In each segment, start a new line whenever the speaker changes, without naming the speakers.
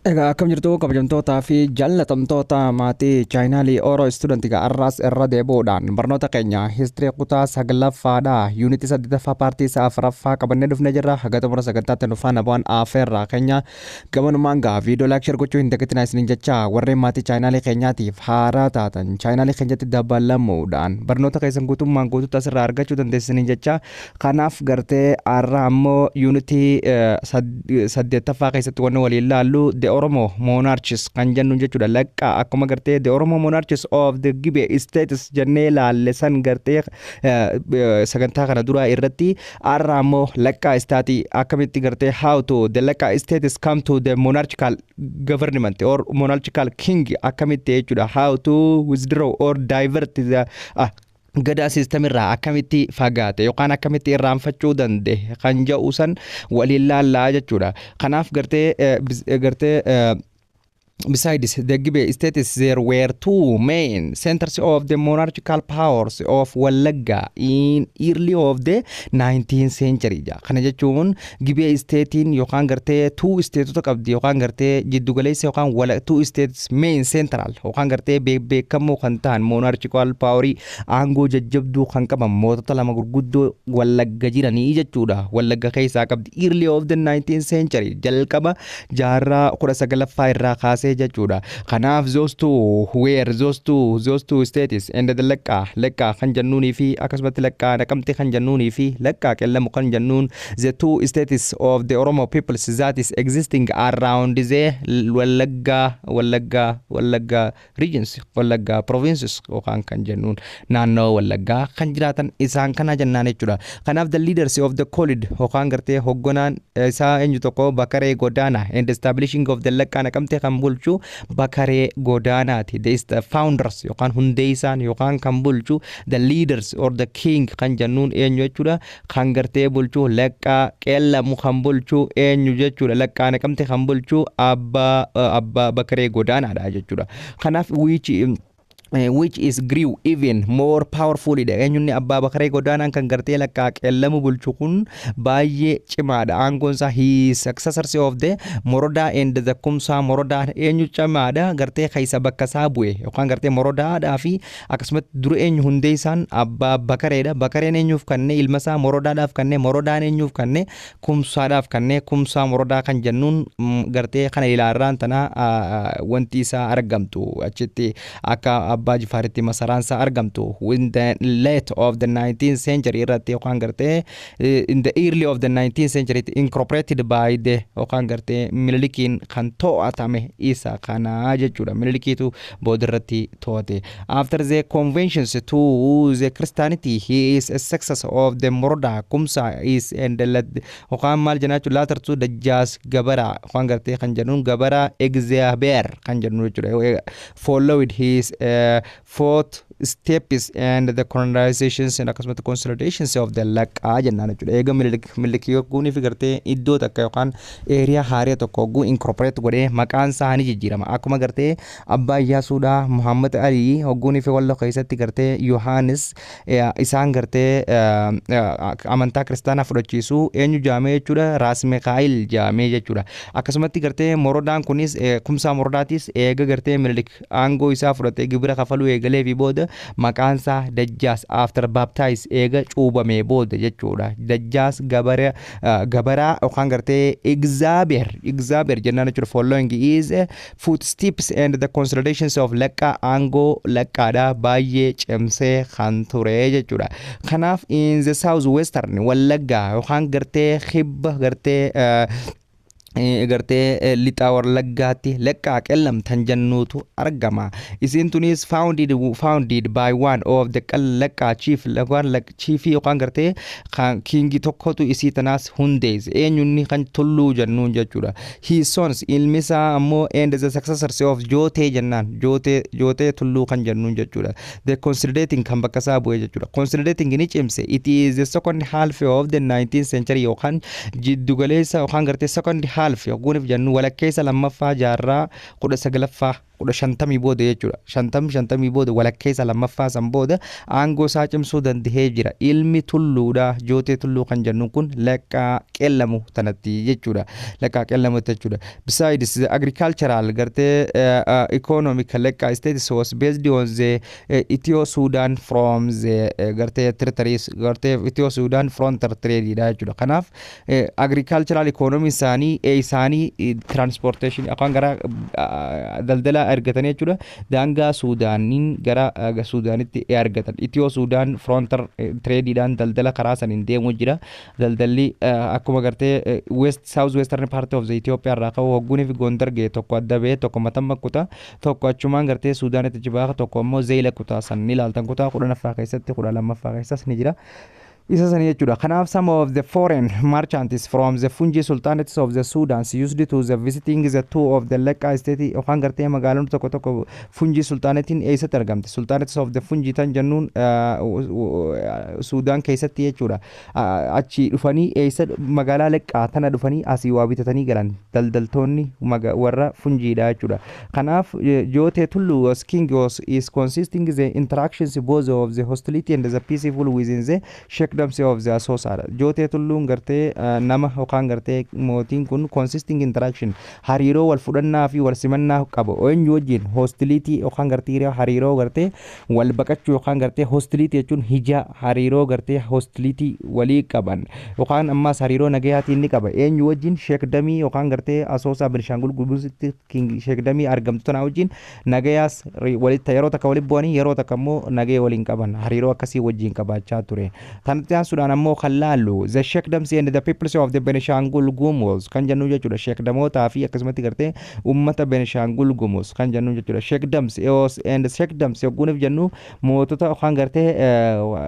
Egaa akkam jirtu kabajamtootaa fi jaallatamtoota maatii chaayinaalii Oromoo istuudantiga arraas irra deebi'uudhaan barnoota keenya histirii kutaa saglaffaadha yuunitii 8ffaa paartii isaa 4ffaa qabannee dhufnee jirra haga xumura sagantaatti nu faana bu'aa afeerraa keenya gamanumaan gaa viidiyoo laayik gochuu hin dagatinaa isiniin jecha warreen maatii chaayinaalii keenyaatiif haaraa taatan chaayinaalii keenyatti dabalamuudhaan barnoota keessan guutummaan guutuutti asirraa argachuu dandeessiniin jecha kanaaf gartee har'a ammoo yuunitii 8ffaa keessatti wanni waliin laallu Oromoo monarchs kan jennu jechuudha lakka akkuma gartee the Oromoo monarchs of the Gibe states jennee laalle san gartee sagantaa kana dura irratti har'a ammoo lakka istaatii akkamitti gartee how to the lakka states come to the monarchical government or monarchical king akkamitti jechuudha how to withdraw or divert the gadaa siistemirraa akkamitti fagaate yookaan akkamitti irraanfachuu danda'e kan jedhu san waliin laallaa jechuudha. Kanaaf gartee besides the Gibe states, there were two main centers of the monarchical powers of Wallagga in early of the 19th century. Kana jechuun Gibe statein yookaan gartee two stateota qabdi yookaan gartee jiddugaleessa yookaan two states main central yookaan gartee beekamoo kan ta'an monarchical power aangoo jajjabduu kan qaban mootota lama gurguddoo Wallagga jiranii jechuudha. Wallagga keessaa qabdi early of the 19th century jalqaba jaarraa 19ffaa irraa kaasee jechuudha. Kanaaf those two states and the lakka kan jennuunii fi akkasumatti lakka naqamte kan jennuunii fi lakka qellamu kan jennuun the two states of the Oromo peoples that is existing around the Wallagga regions Wallagga provinces yookaan kan jennuun naannoo Wallaggaa kan jiraatan isaan kana jennaan jechuudha. Kanaaf the leaders of the college yookaan gartee hogganaan isaa eenyu tokko Bakaree Godaana and establishing of the lakka naqamte kan bulchu Bakaree Godaanaati. The founders yookaan hundeessaan yookaan kan bulchu the leaders or the king kan jennuun eenyu jechuudha. Kan gartee bulchu lakka qeellamu kan bulchu eenyu jechuudha. Lakka naqamte kan bulchu abbaa Bakaree Godaanaadha jechuudha. Kanaaf which is grew even more powerfully da eenyunni abbaa Bakaree Godaanaan kan gartee lakka qeellamu bulchu kun baay'ee cimaadha. Aangoon isaa he successors of the Morodaa and the Kumsaa Morodaa eenyu cimaadha gartee keessa bakka isaa bu'e yookaan gartee Morodaadhaa fi akkasumatti dura eenyu hundeessaan abbaa Bakareedha. Bakareen eenyuuf kannee ilma isaa Morodaadhaaf kannee Morodaan eenyuuf kannee Kumsaadhaaf kannee Kumsaa Morodaa kan jennuun gartee kana ilaarraan tana wanti isaa argamtu achitti akka abbaa Jifaaritti masaraansa argamtu in the late of the 19th century irratti yookaan gartee in the early of the 19th century incorporated by the yookaan gartee Minilikiin kan to'atame isa kana jechuudha. Minilikiitu boodarratti to'ate. After the conventions to the Christianity he is a successor of the Morodaa Kumsa is and yookaan maal jenaachu laatartu Dajjaas Gabara yookaan gartee kan jennuun Gabara Egzaabeer kan jennu jechuudha. Followed his fourth steps and the colonizations and akkasumatti consolidations of the lakka jennaan jechuudha. Eega Minilik yogguun fi gartee iddoo takka yookaan eeriyaa haaraa tokko hogguu incorporate godhee maqaan isaanii jijjiirama. Akkuma gartee abbaa Iyyaasuudha Muhammad Ali hogguun fi Walloo keessatti gartee Yohaanis isaan gartee amantaa kiristaanaa fudhachiisuu eenyu jaamee jechuudha. Raas Mikaa'il jaamee jechuudha. Akkasumatti gartee Morodaan kunis Kumsaa Morodaatis eega gartee Minilik aangoo isaa fudhatee gibira kafaluu eegalee fi booda maqaan isaa Dajjaas after baptize eega cuubamee booda jechuudha. Dajjaas Gabaraa yookaan gartee Egzaabeer jennaan jechuudha. Following is footsteps and the consolidations of lakka aangoo lakkaadha baay'ee cimsee kan ture jechuudha. Kanaaf in the south western Wallagga yookaan gartee kibba gartee lixaa Wallaggaatti lakka qellamtan jennuutu argama. Isin tunis founded by one of the lakka chief yookaan gartee kingi tokkotu isii tanaas hundeesse eenyunni kan tulluu jennuun jechuudha. His sons ilmisaa ammoo and the successors of Jootee jennaan Jootee tulluu kan jennuun jechuudha. The consolidating kan bakka isaa bu'e jechuudha. Consolidating ni cimse. It is the second half of the 19th century yookaan jiddugaleessa yookaan gartee second half half yoguunif jennu walakkeessa lammaffaa jaarraa 19ffaa 50 booda jechuudha 50 booda walakkeessa lammaffaa san booda aangoo isaa cimsuu danda'ee jira ilmi tulluudha jootee tulluu kan jennu kun laqqaa qellamu tanatti jechuudha laqqaa qellamu jechuudha besides the agricultural gartee economic laqqaa status was based on the Ethiopia-Sudan from the gartee territories gartee Ethiopia-Sudan frontier trade jechuudha kanaaf agricultural economy isaanii transportation afaan gara daldala argatan jechuudha daangaa Suudaaniin gara Suudaanitti argatan Ethiopia-Sudan frontier tradeedhaan daldala karaa saniin deemu jira daldalli akkuma gartee south western part of the Ethiopia irraa ka'u hogguuniif Gondar ga'e tokko adda ba'e tokko Matamma kutaa tokko achumaan gartee Suudaanitti jibaa tokko immoo Zeyla kutaa san ni ilaaltan kutaa 10ffaa keessatti 12ffaa keessas ni jira isa sanii jechuudha kanaaf some of the foreign merchants from the Fungi sultanates of the Sudan used to the visiting the two of the Lekka state yookaan gartee magaalonni tokko tokko Fungi sultanatiin eessatti argamte sultanates of the Fungi tan jennuun Sudan keessatti jechuudha achi dhufanii eessa magaalaa Lekkaa tana dhufanii asii waa bitatanii galan daldaltoonni warra Fungiidha jechuudha kanaaf jootee tulluu was king is consisting the interactions both of the hostility and the peaceful within the damsi of the Asosara jootee tulluun gartee nama yookaan gartee mootiin kun consisting interaction hariiroo wal fudhannaa fi wal simannaa qaba eenyu wajjin hostility yookaan gartee hariiroo gartee wal baqachuu yookaan gartee hostility jechuun hija hariiroo gartee hostility walii qaban yookaan ammas hariiroo nagayaatiin ni qaba eenyu wajjin sheekdamii yookaan gartee Asoosaa Benishangul Gumuzitti sheekdamii argamtu tana wajjin nagayaas walitti yeroo takka walitti bu'anii yeroo takka immoo nagaya waliin qaban hariiroo akkasii wajjin qabaachaa ture Sudan ammoo kallaallu the sheikhdams and the peoples of the Benishangul Gumuz kan jennu jechuudha sheekdamoota fi akkasumatti gartee ummata Benishangul Gumuz kan jennu jechuudha sheikhdams and sheikhdams yoguunif jennu mootota yookaan gartee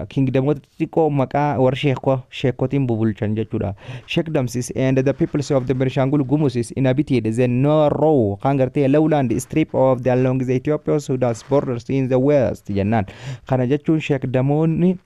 kingdamoota xixiqqoo maqaa warra sheekotiin bubulchan jechuudha sheikhdams and the peoples of the Benishangul Gumuz is inhabited the narrow kan gartee lowland strip of the along the Ethiopia-Sudan borders in the west jennaan kana jechuun sheekdamoonni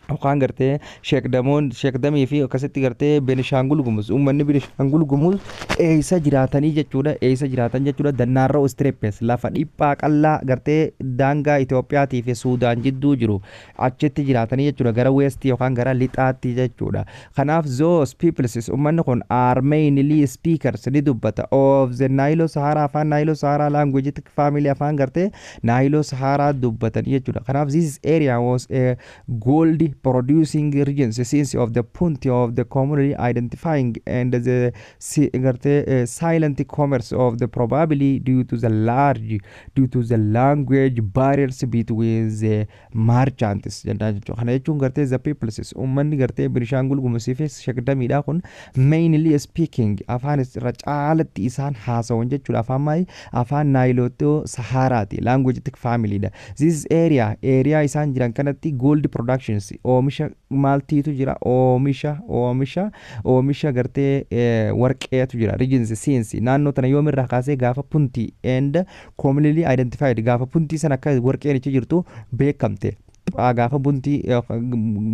yookaan gartee sheekdamii fi akkasitti gartee Benishangul Gumuz uummanni Benishangul Gumuz eessa jiraatanii jechuudha eessa jiraatan jechuudha dannaarroo stripes lafa dhiphaa qallaa gartee daangaa Itoophiyaatii fi Suudaan jidduu jiru achitti jiraatanii jechuudha gara west yookaan gara lixaatti jechuudha kanaaf those peoples uummanni kun are mainly speakers ni dubbata of the Nilo Sahara afaan Nilo Sahara language family afaan gartee Nilo Sahara dubbatanii jechuudha kanaaf this area was a gold producing regions since of the point of the community identifying and the silent commerce of the probably due to the language barriers between the merchants kana jechuun gartee the peoples ummanni gartee Benishangul Gumuz fi sheekdamiidha kun mainly speaking afaan irra caalatti isaan haasawan jechuudha afaan maay afaan Nailoto Saharaati language family da this area isaan jiran kanatti gold productions oomisha maaltiitu jira oomisha gartee warqeetu jira regions since naannoo tana yoomirraa kaasee gaafa punti and commonly identified gaafa punti sana akka warqeen ichi jirtu beekamte gaafa punti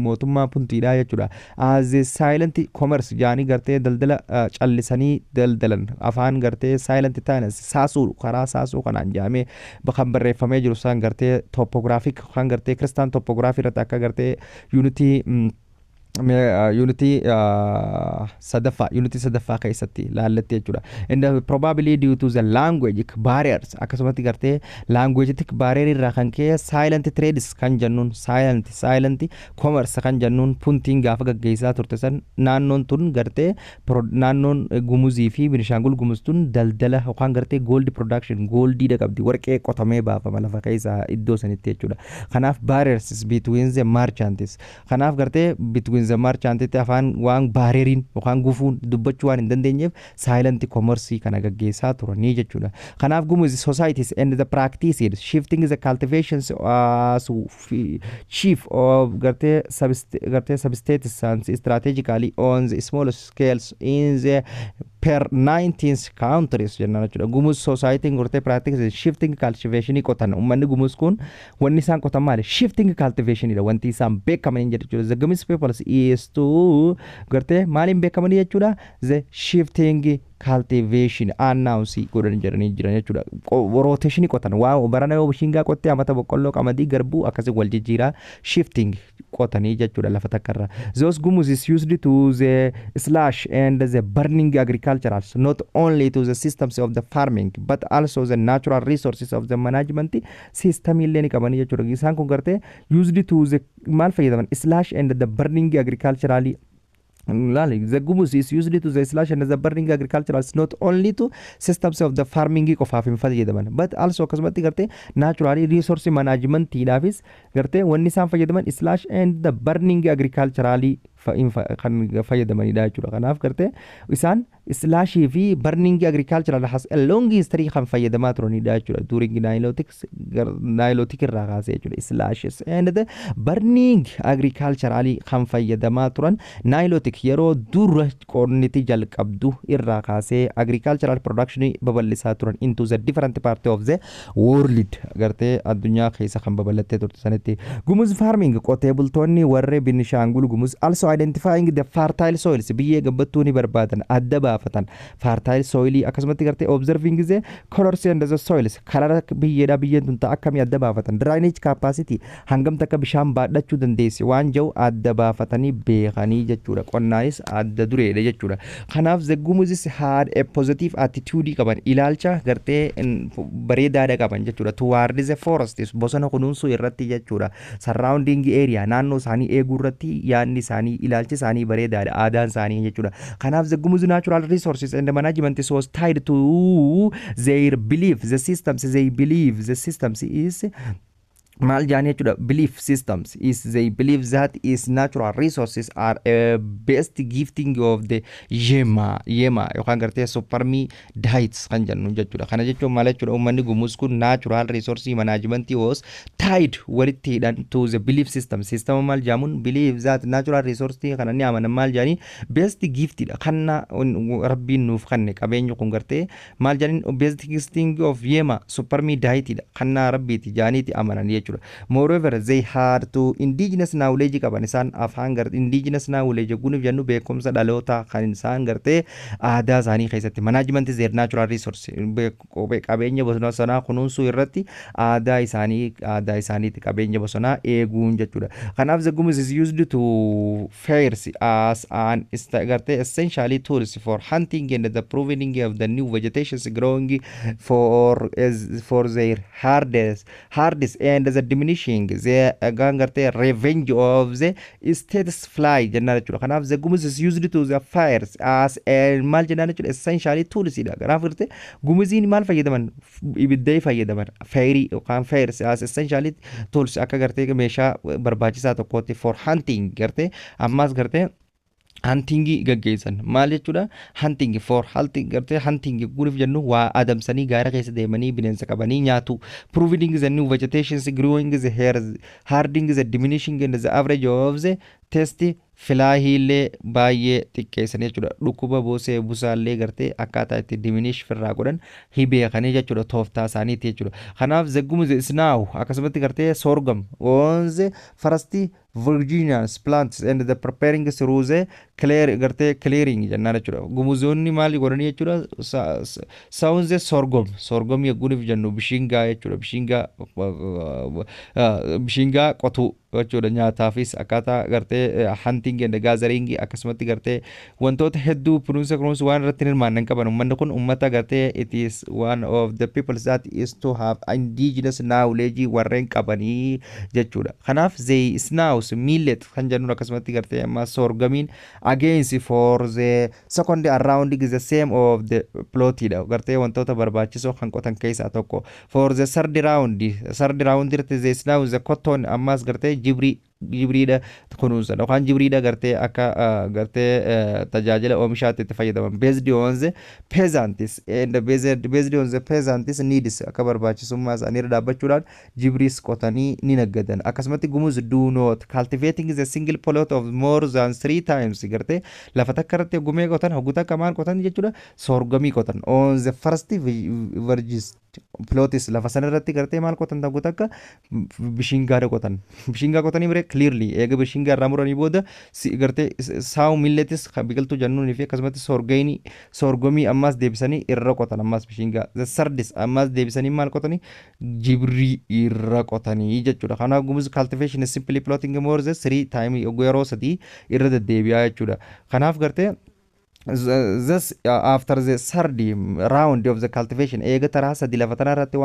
mootummaa puntiidha jechuudha as a silent commerce jaanii gartee daldala callisanii daldalan afaan gartee silent finance saasuu karaa saasuu kanaan jaamee kan barreeffamee jiru san gartee topographic kan gartee kristaan topography irratti akka gartee unity sadaffaa keessatti laallatti jechuudha and probably due to the language barriers akkasumatti gartee language barrier irraa kan ka'e silent trades kan jennuun silent commerce kan jennuun puntiin gaafa gaggeessaa turte san naannoon tun gartee naannoon Gumuzii fi Benishangul Gumuz tun daldala yookaan gartee gold production goldiidha qabdi warqee qotamee baafama lafa keessaa iddoo sanitti jechuudha kanaaf barriers between the merchants kanaaf gartee between the merchants afaan waan barrieriin yookaan gufuun dubbachuu waan hin dandeenyeef silent commerce kana gaggeessaa turanii jechuudha kanaaf Gumuz societies and the practices shifting the cultivations chief of gartee subsistence strategically on the small scales in the per 19 countries jennaan jechuudha Gumuz society gartee practices shifting cultivation qotan ummanni Gumuz kun wanni isaan qotan maali shifting cultivation dha wanti isaan beekaman jechuudha the Gumuz people is to gartee maaliin beekaman jechuudha the shifting cultivation announce godhan jedhanii jiran jechuudha. Rotation qotan waa barana yoo bishingaa qottee amata boqqolloo qamadii garbuu akkasii wal jijjiiraa shifting qotanii jechuudha lafa takkarra. Those gumus is used to the slash and the burning agricultural, not only to the systems of the farming but also the natural resources of the management system illee ni qabanii jechuudha. Isaan kun gartee used to the maal fayyadaman slash and the burning agriculturally. The gumus is used to the slash and the burning agricultural, not only to systems of the farming qofaaf hin fayyadaman but also akkasumatti gartee natural resource management tiidhaafis gartee wanni isaan fayyadaman slash and the burning agriculturally kan fayyadamanidha jechuudha. Kanaaf gartee isaan slaashii fi burning agricultural has a long history kan fayyadamaa turanidha jechuudha. During Nilotic irraa kaasee jechuudha slashes and the burning agriculturally kan fayyadamaa turan Nilotic yeroo dura qorniti jalqabdu irraa kaasee agricultural production babal'isaa turan into the different part of the world gartee addunyaa keessa kan babal'attee turte sanitti. Gumuz farming qotee bultoonni warree Binishaangul Gumuz also identifying the fertile soils biyyee gabbattuu ni barbaadan adda baafatan fertile soil akkasumatti gartee observing the colors and the soils kalara biyyeedha biyyeen tun ta'a akkamii adda baafatan drainage capacity hangam takka bishaan baadhachuu dandeessi waan jiru adda baafatanii beekanii jechuudha. Qonnaanis adda dureedha jechuudha. Kanaaf the Gumuzis had a positive attitude qaban ilaalcha gartee bareedaadha qaban jechuudha. Towards the forests bosona kunuunsuu irratti jechuudha. Surrounding area naannoo isaanii eeguu irratti yaadni isaanii ilaalchi isaanii bareedaadha aadaan isaanii jechuudha. Kanaaf the Gumuz natural resources and the management was tied to their belief the systems they believe the systems is maal jaanii jechuudha. Belief systems is they believe that is natural resources are a best gifting of the yema yookaan gartee supermi diets kan jennu jechuudha. Kana jechuun maal jechuudha uummanni Gumuz kun natural resource management was tied walitti hidhan to the belief system maal jaamuun believe that natural resource kana ni amanan maal jaanii best giftidha kanna rabbiin nuuf kanne qabeenyi kun gartee maal jaaniin best gifting of yema supermi dietidha kanna rabbiiti jaaniiti amanan jechuudha. Moreover they had to indigenous knowledge qaban isaan afaan gartee indigenous knowledge gunuuf jennu beekumsa dhaloota kan isaan gartee aadaa isaanii keessatti management their natural resource qabeenya bosona sanaa kunuunsuu irratti aadaa isaaniiti qabeenya bosonaa eeguun jechuudha. Kanaaf the Gumuz is used to fairs as an gartee essentially tools for hunting and the proving of the new vegetations growing for their hardest and the diminishing the gangarte revenge of the status fly jenna jechuudha. Kanaaf the Gumuz is used to the fires as a maal jenna jechuudha essentially tools idha. Kanaaf gartee Gumuziin maal fayyadaman ibidda fayyadaman fairy yookaan fires as essentially tools akka gartee meeshaa barbaachisaa tokkotti for hunting gartee ammas gartee hunting gaggeessan maal jechuudha. Hunting for hunting gartee hunting gunuuf jennu waa adamsanii gaara keessa deemanii bineensa qabanii nyaatu. Proving the new vegetations growing the hairs harding the diminishing and the average of the test filaahiillee baay'ee xiqqeessan jechuudha. Dhukkuba boosee busaallee gartee akkaataa itti diminish firraa godhan hibeekanii jechuudha tooftaa isaaniiti jechuudha. Kanaaf the Gumuz is now akkasumatti gartee sorghum on the first Virginians plants and the preparing through the clearing jennaan jechuudha. Gumuzoonni maal godhanii jechuudha sound the sorghum gunuuf jennu bishingaa jechuudha. Bishingaa qotuu jechuudha nyaataafis akkaataa gartee hunting and gathering akkasumatti gartee wantoota hedduu kunuunsa waan irratti hirmaannan qaban uummanni kun uummata gartee it is one of the people that is to have indigenous knowledge warreen qabanii jechuudha. Kanaaf they snows millet kan jennu akkasumatti gartee amma sorghamiin against for the second around is the same of the plotidha gartee wantoota barbaachisoo kan qotan keessaa tokko for the third round irratti they snows the cotton ammas gartee jibriidha kunuunsan yookaan jibriidha gartee akka gartee tajaajila oomishaatti itti fayyadaman based on the peasants and based on the peasants needs akka barbaachisummaa isaanii irra dhaabbachuudhaan jibriis qotanii ni naggadan. Akkasumatti Gumuz do not cultivating the single plot of more than 3 times gartee lafa takka irratti gumee qotan hoggu takka maal qotan jechuudha sorghumii qotan on the first vergis plotis lafa sana irratti gartee maal qotan hoggu takka bishingaa qotanii clearly eega bishinga irraa muranii booda gartee saa'u milletis biqiltuu jennuunii fi akkasumas sorgomii ammas deebisanii irra qotan ammas bishinga sardis ammas deebisanii maal qotanii jibrii irra qotanii jechuudha. Kanaaf gumuz cultivation is simply plotting more than 3 times yeroo sadii irra deddeebi'aa jechuudha. Kanaaf gartee this after the third round of the cultivation eega taraa sadi lafa tana irratti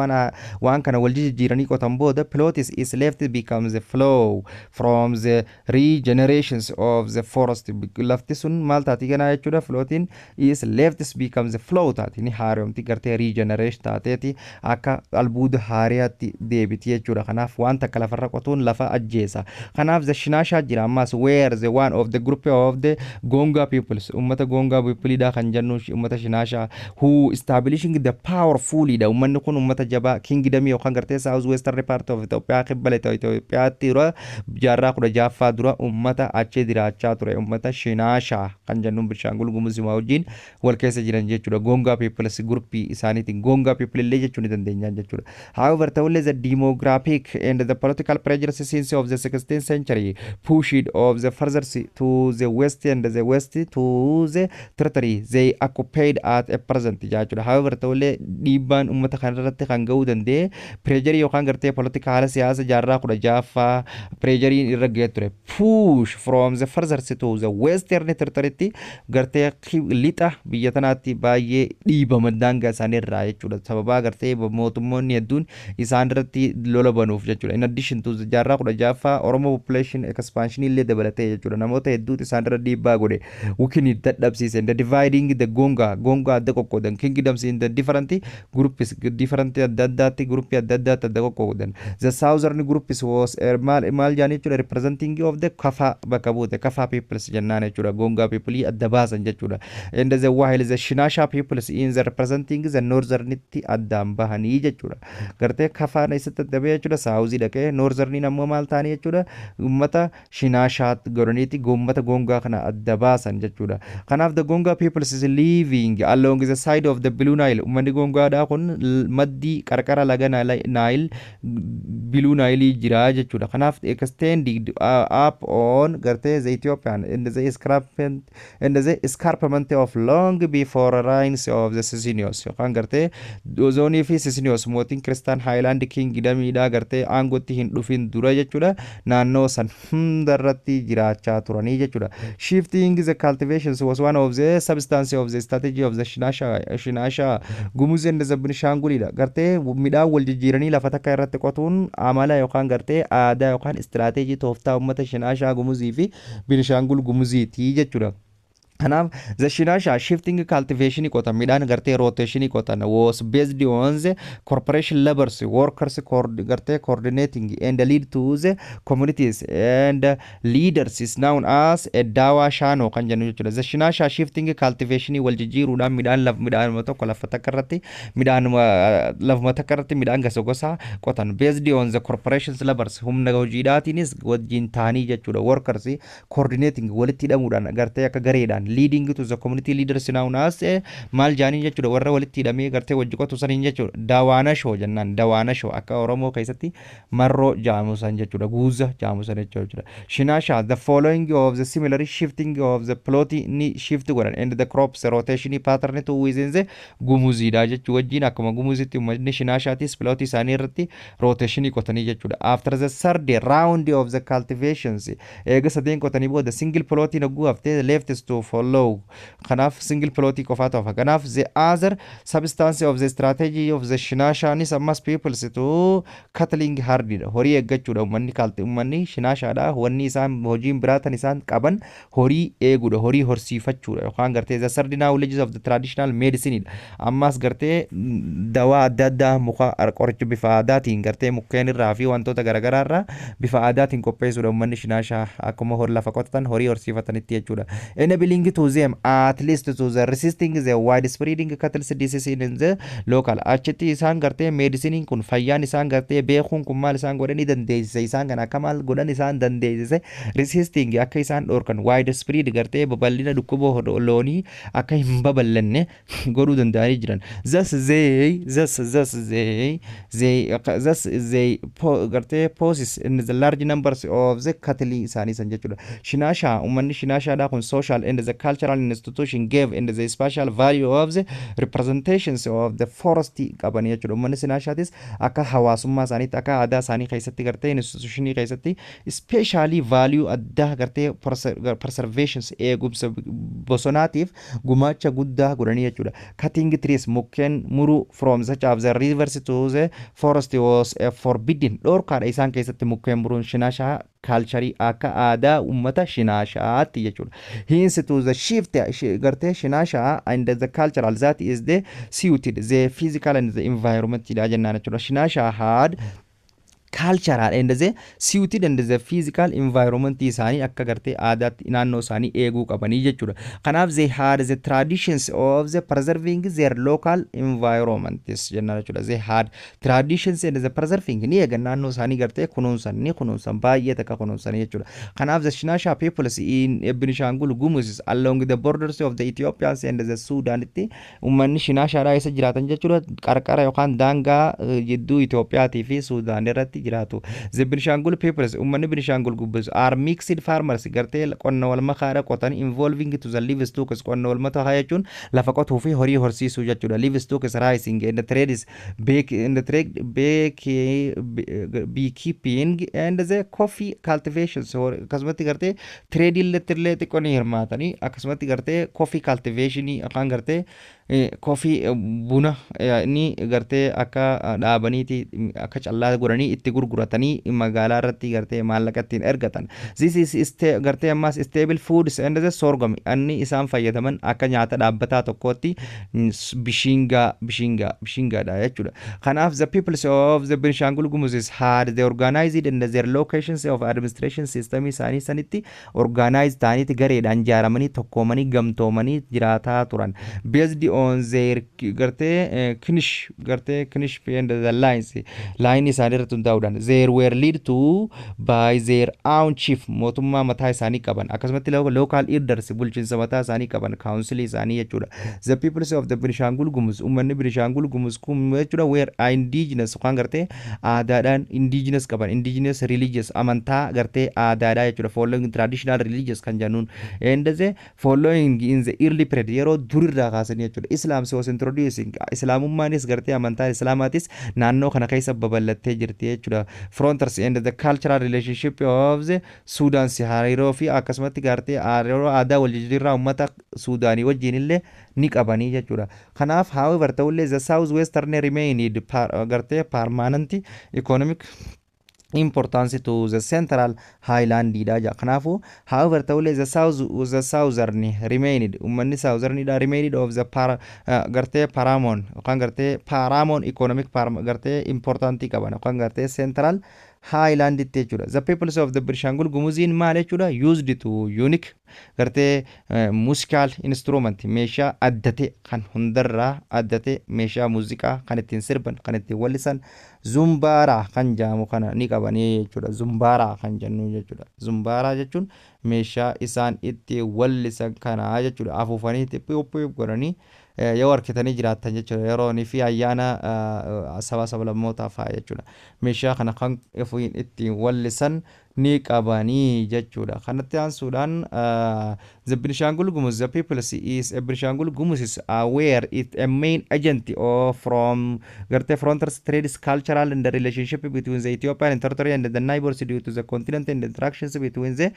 waan kana wal jijjiiranii qotan booda plot is left becomes the flow from the regenerations of the forest. Lafti sun maal taati ganaa jechuudha. Floating is left becomes the flow taati ni haaromti gartee regeneration taateeti akka albuuda haariyaatti deebiti jechuudha. Kanaaf waan takka lafarra qotuun lafa ajjeesa. Kanaaf the shinasha jira ammas where the one of the group of the Gonga peoples ummata Gonga people da kan jannu ummata shinasha who establishing the powerfully da ummanni kun ummata jaba kingdom yookaan gartee south western part of Ethiopia kibbala Ethiopia tira jaarraa 16 dura ummata achee diraachaa ture ummata shinasha kan jannu Bishangul Gumuz wajjin wal keessa jiran jechuudha. Gonga peoples group isaaniitiin Gonga people illee jechuun dandeenyaa jechuudha. However ta'ullee the demographic and the political prejudices since of the 16th century pushed of the further to the west and the west to the territory they occupied at a present jechuudha. However ta'ullee dhiibbaan ummata kanarratti kan ga'uu danda'e pressure yookaan gartee politikaala siyaasa jaarraa 16ffaa pressure irra ga'ee ture push from the further to the western territory gartee lixa biyya tanaatti baay'ee dhiibama daangaa isaanii irraa jechuudha. Sababa gartee mootummoonni hedduun isaan irratti lola banuuf jechuudha. In addition to jaarraa 16ffaa Oromoo population expansion illee dabalatee jechuudha. Namoota hedduutu isaan irra dhiibbaa godhe wukini dadhabsiise and dividing the Gonga adda qoqqoodan kingdoms in the different groups different addaatti groupii adda qoqqoodan. The southern groups was maal jaanii jechuudha representing of the Kafa bakka buute Kafa peoples jennaan jechuudha. Gonga people adda baasan jechuudha. And the while the Shinasha peoples in the representing the northern itti addaan bahanii jechuudha. Gartee Kafaan isatti adda bahee jechuudha. Saawuzii dhaqee northern ammoo maal ta'anii jechuudha. Ummata Shinashaat godhaniiti ummata Gonga kana adda baasan jechuudha. Kanaaf the Gonga people is living along the side of the Blue Nile. Ummanni Gongaadhaa kun maddii qarqara laga Nile Blue Nile jira jechuudha. Kanaaf extended up on gartee the Ethiopian and the escarpment of long before rains of the Sicinios. Yookaan gartee Dozonii fi Sicinios mootiin Christian Highland Kingdom-dhaa gartee aangootti hin dhufin dura jechuudha. Naannoo san hundarratti jiraachaa turanii jechuudha. Shifting the cultivations was one of the substance of the strategy of the Shinasha Gumuz and the Benishangulidha. Gartee midhaan wal jijjiiranii lafa takka irratti qotuun amala yookaan gartee aadaa yookaan istiraatejii tooftaa ummata Shinasha Gumuzii fi Benishangul Gumuziiti jechuudha. Kanaaf the Shinasha shifting cultivation qotan midhaan gartee rotation qotan was based on the corporation laborers workers gartee coordinating and lead to the communities and leaders is known as a dawa shano kan jennu jechuudha. The Shinasha shifting cultivation wal jijjiiruudhaan midhaan tokko lafa takka irratti midhaan lafa takka irratti midhaan gosa qotan based on the corporations laborers humna hojiidhaatiinis wajjin taanii jechuudha. Workers coordinating walitti hidhamuudhaan gartee akka gareedhaan leading to the community leaders known as maal jaanii jechuudha. Warra walitti hidhamee gartee wajji qotu saniin jechuudha. Dawaana shoo jennaan. Dawaana shoo akka Oromoo keessatti marroo jaamusan jechuudha. Guuza jaamusan jechuudha. Shinasha the following of the similar shifting of the plot ni shift godhan and the crops rotation pattern to within the Gumuzidha jechuudha. Wajjin akkuma Gumuzitti uummanni Shinashaatis plot isaanii irratti rotation qotanii jechuudha. After the third round of the cultivations eega sadeen qotanii booda single plot naguu haftee left to follow. Kanaaf single plot qofaa ta'uuf. Kanaaf the other substance of the strategy of the Shinasha nis ammas peoples to cattle herding horii eeggachuudha. Uummanni Shinashaadha wanni isaan hojiin biraatan isaan qaban horii eeguudha. Horii horsiifachuudha yookaan gartee the third knowledge of the traditional medicine ammas gartee dawaa adda addaa muka qoricha bifa aadaatiin gartee mukkeen irraa fi wantoota garaagaraa irraa bifa aadaatiin qopheessuudha. Uummanni Shinasha akkuma hor lafa qotatan horii horsiifatanitti jechuudha. Enabling to them at least to the resisting the widespreading cattle disease in the local achitti isaan gartee medicine kun fayyaan isaan gartee beekuun kun maal isaan godhanii dandeessise isaan kana akka maal godhan isaan dandeessise resisting akka isaan dhorkan widespread gartee babal'ina dhukkuba loonii akka hin babal'anne godhuu danda'anii jiran thus they gartee poses in the large numbers of the cattle isaanii san jechuudha shinaasha ummanni shinaashaadha kun social and the cultural institution gave and the special value of the representations of the forest qabanii jechuudha ummanni shinaashaatis akka hawaasummaa isaaniitti akka aadaa isaanii keessatti gartee institutionii keessatti especially value addaa gartee preservations eegumsa bosonaatiif gumaacha guddaa godhanii jechuudha cutting trees mukkeen muruu from such of the rivers to the forest was forbidden dhorkaadha isaan keessatti mukkeen muruun shinaashaa culture akka aadaa ummata shinaashaatti jechuudha hence to the shift gartee shinaashaa and the cultural that is the suited the physical and the environment ila jennaan jechuudha shinaashaa had cultural and the suited and the physical environment isaanii akka gartee aadaatti naannoo isaanii eeguu qabanii jechuudha kanaaf they had the traditions of the preserving their local environments jennaan jechuudha they had traditions and the preserving ni eegan naannoo isaanii gartee kunuunsan baay'ee takka kunuunsan jechuudha kanaaf the Shinasha peoples in Benishangul Gumuz along the borders of the Ethiopians and the Sudan itti ummanni Shinashaadhaa isa jiraatan jechuudha qarqara yookaan daangaa jidduu Itoophiyaatii fi Suudaan irratti jiraatu the Benishangul peoples ummanni Benishangul Gumuz are mixed farmers gartee qonna wal makaadha qotan involving to the livestock qonna wal mataa jechuun lafa qotuu fi horii horsiisuu jechuudha livestock is rising and the trade is beekeeping and the coffee cultivation so akkasumatti gartee trade illee xiqqoon hirmaatanii akkasumatti gartee coffee cultivation akan gartee coffee buna ni gartee akka dhaabaniiti akka callaa godhanii itti gurguratanii magaalaa irratti gartee maallaqa ittiin ergatan this is gartee ammas stable foods and the sorghum anni isaan fayyadaman akka nyaata dhaabbataa tokkootti bishingaadha jechuudha kanaaf the peoples of the Benishangul Gumuz had the organized and their locations of administration system isaanii sanitti organized ta'aniiti gareedhaan ijaaramanii tokkoomanii gamtoomanii jiraataa turan based on their knish and the line isaanii irratti hundaa'uudhaan they were led to by their own chief mootummaa mataa isaanii qaban akkasumatti local elders bulchiinsa mataa isaanii qaban council isaanii jechuudha the peoples of the Benishangul Gumuz ummanni Benishangul Gumuz kun jechuudha were indigenous kan gartee aadaadhaan indigenous qaban indigenous religious amantaa gartee aadaadhaa jechuudha following traditional religious kan jennuun and the following in the early period yeroo durirraa kaasanii jechuudha Islam was introducing Islamummaanis gartee amantaan Islaamaatis naannoo kana keessa babal'attee jirti jechuudha frontiers and the cultural relationship of the Sudan hariiroo fi akkasumatti gartee hariiroo aadaa wal jijjiirraa ummata Sudaanii wajjin illee ni qabanii jechuudha kanaaf however ta'ullee the south western remained gartee permanent economic importance to the central highland dida kanafu however tawle the southern remained ummanni southern da remained of the garte paramon kan garte paramon economic garte important qabana kan garte central highland jechuudha the peoples of the Benishangul Gumuzin maal jechuudha used to unique garte musical instrument meeshaa addate kan hundarraa addate meeshaa muuziqaa kan ittiin sirban kan ittiin wallisan zumbara kan jaamu kana ni qabanii jechuudha zumbara kan jennu jechuudha zumbara jechuun meeshaa isaan itti wallisan kana jechuudha afuufanii xiqqoo godhanii yoo harkitanii jiraatan jechuudha yeroo ni fi ayyaana saba lammoota fa'aa jechuudha meeshaa kana kan itti wallisan ni qabanii jechuudha kanatti aansuudhaan the Benishangul Gumuz the people is Benishangul Gumuz is aware it a main agent of from garte frontiers trades cultural and the relationship between the Ethiopian and territory and the neighbors due to the continent and the interactions between the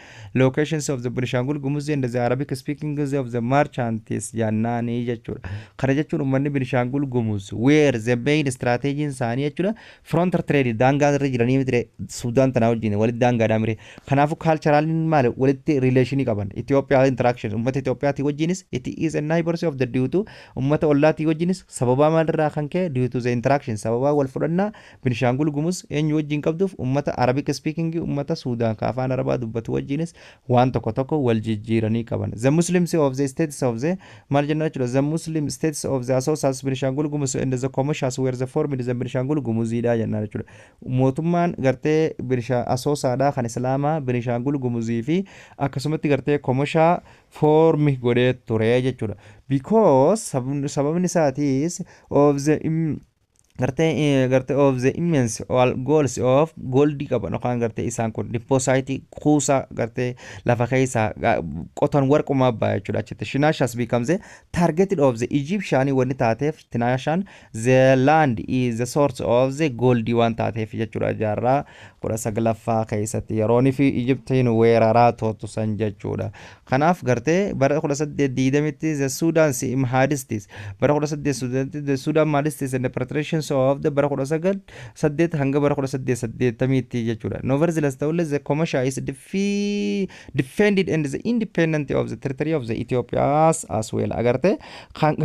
locations of the Benishangul Gumuz and the Arabic speaking of the merchants jannani jechuudha kana jechuun ummanni Benishangul Gumuz where the main strategy isaanii jechuudha frontier trade daangaa irra jiranii Sudan tana wajjin walitti daangaa yaadamire kanaafu cultural maal walitti relation qaban Ethiopia interaction ummata Ethiopia ti wajjinis it is a neighbors of the due to ummata ollaati wajjinis sababa maalirraa kan ka'e due to the interaction sababa wal fudhannaa Benishangul Gumuz eenyu wajjin qabduuf ummata Arabic speaking ummata Suudaan ka afaan Arabaa dubbatu wajjinis waan tokko tokko wal jijjiiranii qaban the Muslims of the states of the maal jennaa jechuudha the Muslim states of the Associates Benishangul Gumuz and the Commercials were the formed the Benishangul Gumuzidha jennaa jechuudha mootummaan gartee asoosaadhaa kan islaamaa Benishangul Gumuzii fi akkasumatti gartee komashaa formi godhee ture jechuudha because sababni isaatis of the garte of the immense goals of goldi qaban yookaan garte isaan kun deposit kuusa garte lafa keessa qotan warquma baay'ee jechuudha achitti Tinashas becomes the targeted of the Egyptian wanni taateef Tinashan the land is the source of the goldi waan taateef jechuudha jaarraa 19ffaa keessatti yerooni fi Egyptiin weeraraa tootusan jechuudha kanaaf garte bara 1820tti the Sudan Mahadistis bara 1880 the Sudan Mahadistis and the preparations of the bara 1808 hanga bara 1880 jechuudha nevertheless the Commercial is defended and the independent of the territory of the Ethiopia as well agarte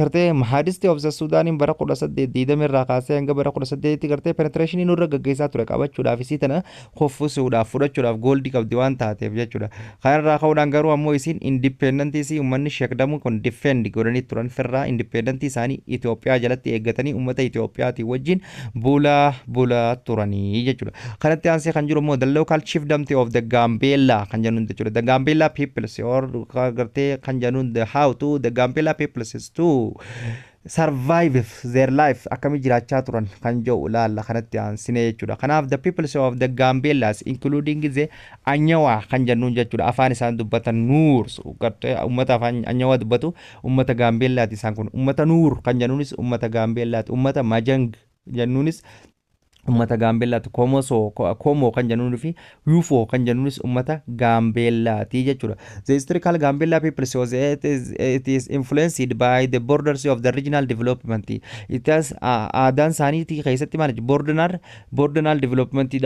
garte Mahadisti of the Sudan in bara 1820 irraa kaasee hanga bara 1880 garte penetration irra gaggeessaa ture qabachuudhaaf isitana khoffusuudhaaf fudhachuudhaaf goldii qabdi waan taateef jechuudha kanarraa ka'uudhaan garuu ammoo isin independent isii ummanni sheekdamu kun defend godhanii turan firraa independent isaanii Ethiopia jalatti eeggatanii ummata Ethiopiaati wajjin bula turanii jechuudha kanatti aansee kan jiru immoo the local chiefdom of the Gambella kan jennuun jechuudha the Gambella peoples or gartee kan jennuun the how to the Gambella peoples is to survive their life akami jiraachaa turan kan jiru laalla kanatti aansine jechuudha kanaaf the peoples of the Gambellas including the Anyawa kan jennuun jechuudha afaan isaan dubbatan nuur gartee ummata afaan Anyawa dubbatu ummata Gambellaati isaan kun ummata nuur kan jennuunis ummata Gambellaati ummata Majang jennuunis ummata Gambellaati Komo kan jennuun fi Yufo kan jennuunis ummata Gambellaati jechuudha the historical Gambella people shows it is influenced by the borders of the regional development it has aadaan isaaniitii keessatti maal border development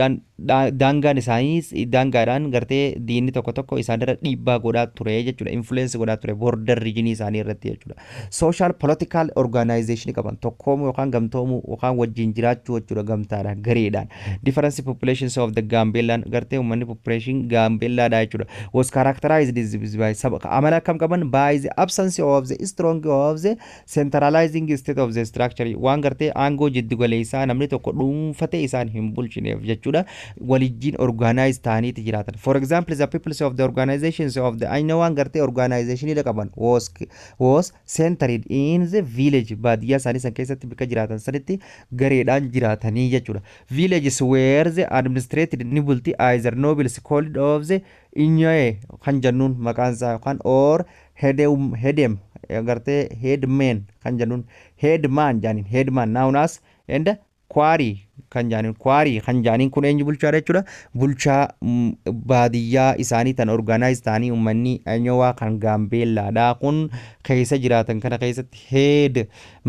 daangaan isaanii daangaadhaan gartee diinni tokko isaanirra dhiibbaa godhaa ture jechuudha influence godhaa ture border region isaanii irratti jechuudha social political organization qaban tokkoomu yookaan gamtoomu yookaan wajjin jiraachuu jechuudha gamtaadha gareedhaan different populations of the Gambellan garte ummanni population Gambella da jechuudha was characterized by amala kam qaban by the absence of the strong of the centralizing state of the structure waan garte aangoo jiddu galeessaa namni tokko dhuunfatee isaan hin bulchineef jechuudha walijjiin organized taaniiti jiraatan for example the peoples of the organizations of the Ainawaan garte organization ida qaban was centered in the village baadiyyaa isaanii san keessatti bika jiraatan sanitti gareedhaan jiraatanii jechuudha villages where the administrated nibulti either nobles called of the Inyae kan jennuun maqaan isaa yookaan or hedem garte headman kan jennuun headman jaanin headman known as and quarry kan jaaniin kun eenyu bulchaa jechuudha bulchaa baadiyyaa isaanii tan organize taanii ummanni Anyawaa kan Gambellaadha kun keessa jiraatan kana keessatti head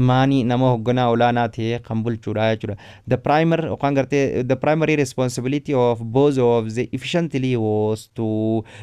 maanii nama hogganaa olaanaa ta'e kan bulchuudha jechuudha the primary responsibility of both of the efficiently was to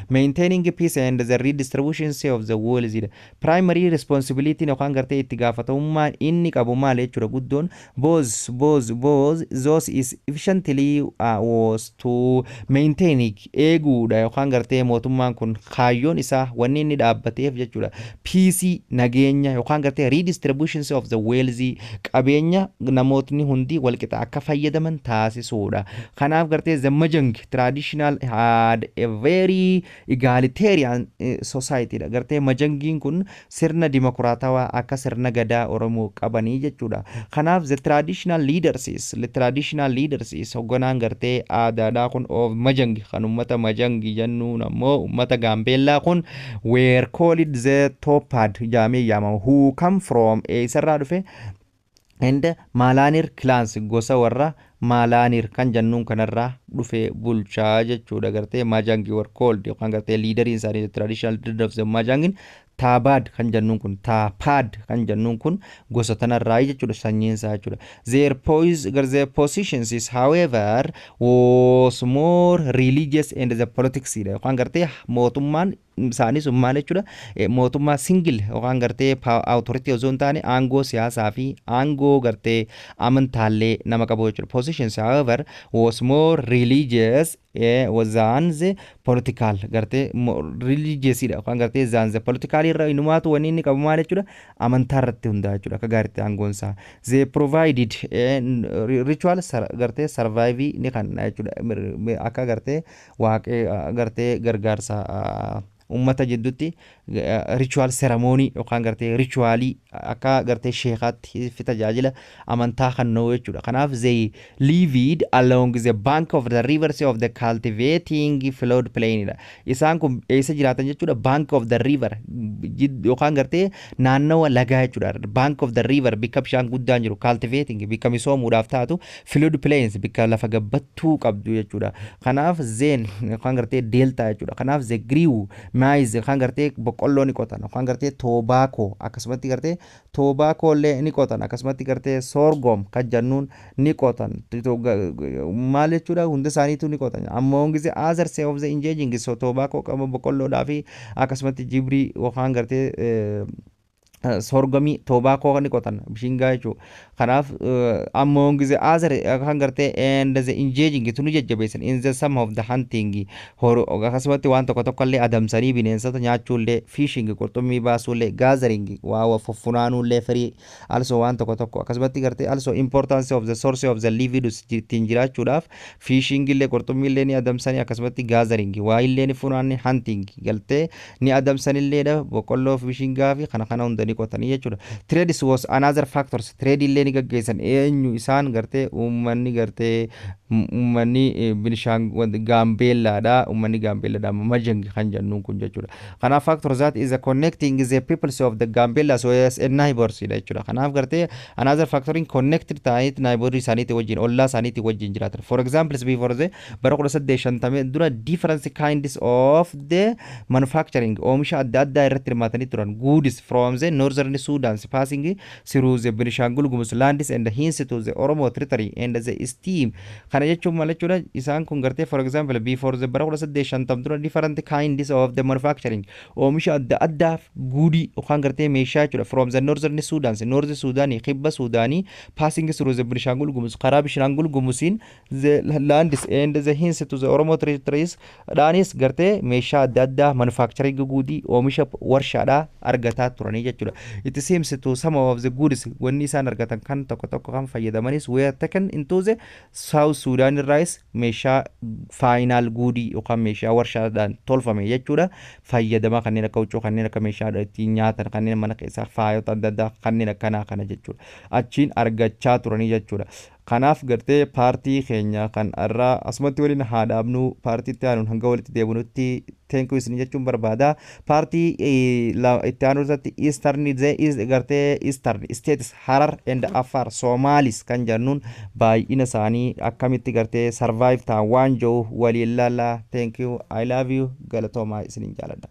maintaining peace and the redistribution of the wealth primary responsibility yookaan gartee itti gaafatamummaan inni qabu maal jechuudha guddoon both those is efficiently was to maintain eeguudha yookaan gartee mootummaan kun kaayyoon isaa wanni inni dhaabbateef jechuudha peace nageenya yookaan gartee redistributions of the wealth qabeenya namootni hundi walqixa akka fayyadaman taasisuudha kanaaf gartee the Majang traditional had a very egalitarian society dha gartee Majangiin kun sirna dimokiraatawaa akka sirna gadaa Oromoo qabanii jechuudha kanaaf the traditional leaders is hogganaan gartee aadaadhaa kun of Majang kan ummata Majang jennuun ammoo ummata Gambellaa kun were called the Topad jaamee yaamamu who come from isarraa dhufe and Malanir clans gosa warra Maalanir kan jennuun kanarraa dhufee bulchaa jechuudha gartee Majangi were called yookaan gartee liideriin isaanii traditional leader of the Majangin Taabad kan jennuun kun Taapad kan jennuun kun gosa tanarraa jechuudha sanyiin isaa jechuudha. Their positions is however was more religious and the politics yookaan gartee mootummaan isaanii sun maal jechuudha mootummaa single yookaan gartee authority osoo hin taane aangoo siyaasaa fi aangoo gartee amantaallee nama qabu jechuudha. Positions however was more religious than the political gartee religious dha yookaan gartee than the political irra inumaatu wanni inni qabu maal jechuudha amantaa irratti hundaa jechuudha akka gaariitti aangoon isaa. They provided ritual gartee survive ni kan jechuudha akka gartee waaqee gartee gargaarsa ummata jidduutti ritual ceremony yookaan gartee ritualii akka gartee sheekaatti fi tajaajila amantaa kannoo jechuudha. Kanaaf they lived along the bank of the rivers of the cultivating flood plain dha. Isaan kun eessa jiraatan jechuudha bank of the river yookaan gartee naannawa lagaa jechuudha. Bank of the river bikka bishaan guddaan jiru cultivating bikka misoomuudhaaf taatu flood plains bikka lafa gabbattuu qabdu jechuudha. Kanaaf zen yookaan gartee delta jechuudha. Kanaaf the grew maize kan gartee boqqolloo ni qotan kan gartee tobacco akkasumatti gartee tobacco illee ni qotan akkasumatti gartee sorghum kan jennuun ni qotan maal jechuudha hunda isaaniitu ni qotan ammoo gisee other say of the engaging so tobacco qaba boqqolloodhaa fi akkasumatti jibrii yookaan gartee sorgami tobacco kan qotan bishingaa jechuudha. Kanaaf ammoo gisee other kan gartee and the engaging tunu jajjabeessan in the some of the hunting akkasumatti waan tokko tokko illee adamsanii bineensota nyaachuullee fishing qurxummii baasuullee gathering waa funaanullee firii also waan tokko tokko akkasumatti gartee also importance of the source of the lividus ittiin jiraachuudhaaf fishing illee qurxummii illee ni adamsanii akkasumatti gathering waa illee ni funaanni hunting galtee ni adamsanillee dha boqqolloo fishingaa fi kana hunda ni qotanii jechuudha. Trade was another factors trade illee ni gaggeessan eenyu isaan gartee uummanni gartee uummanni Binishaangul Gaambeellaadha uummanni Gaambeellaadha Majangi kan jennuun kun jechuudha. Kanaaf factors that is connecting the peoples of the Gaambeella so as a neighbors dha jechuudha. Kanaaf gartee another factoring connected ta'anii neighbor isaaniitti wajjin ollaa isaaniitti wajjin jiraatan. For example before the bara 1850 dura different kinds of the manufacturing oomisha adda addaa irratti hirmaatanii turan goods from the northern Sudan passing through the Benishangul Gumuz lands and hence to the Oromo territory and the esteem kana jechuun maal jechuudha isaan kun gartee for example before the bara 1850 dura different kinds of the manufacturing oomisha adda addaa goodii yookaan gartee meeshaa jechuudha from the northern Sudan north Sudan kibba Sudaanii passing through the Benishangul Gumuz karaa Benishangul Gumuziin the lands and the hence to the Oromo territories dhaanis gartee meeshaa adda addaa manufacturing goodii oomisha warshaadhaa argataa turanii jechuudha. It seems to some of the goods when isaan argatan kan tokko tokko kan fayyadamanis were taken into the South Sudan rice meeshaa final goodii yookaan meeshaa warshaadhaan tolfame jechuudha. Fayyadama kanneen akka huccuu kanneen akka meeshaa ittiin nyaatan kanneen mana keessaa faayota adda addaa kanneen akkanaa kana jechuudha. Achiin argachaa turanii jechuudha. Kanaaf gartee paartii keenya kan irraa asumatti waliin haa dhaabnu paartiitti aanuun hanga walitti deebinutti thank you isin jechuun barbaada. Paartii itti aanutti Eastern gartee Eastern States Harar and Afar Somalis kan jennuun baay'ina isaanii akkamitti gartee survive ta'an waan jiru waliin laala. Thank you I love you galatoomaa isinin jaaladha.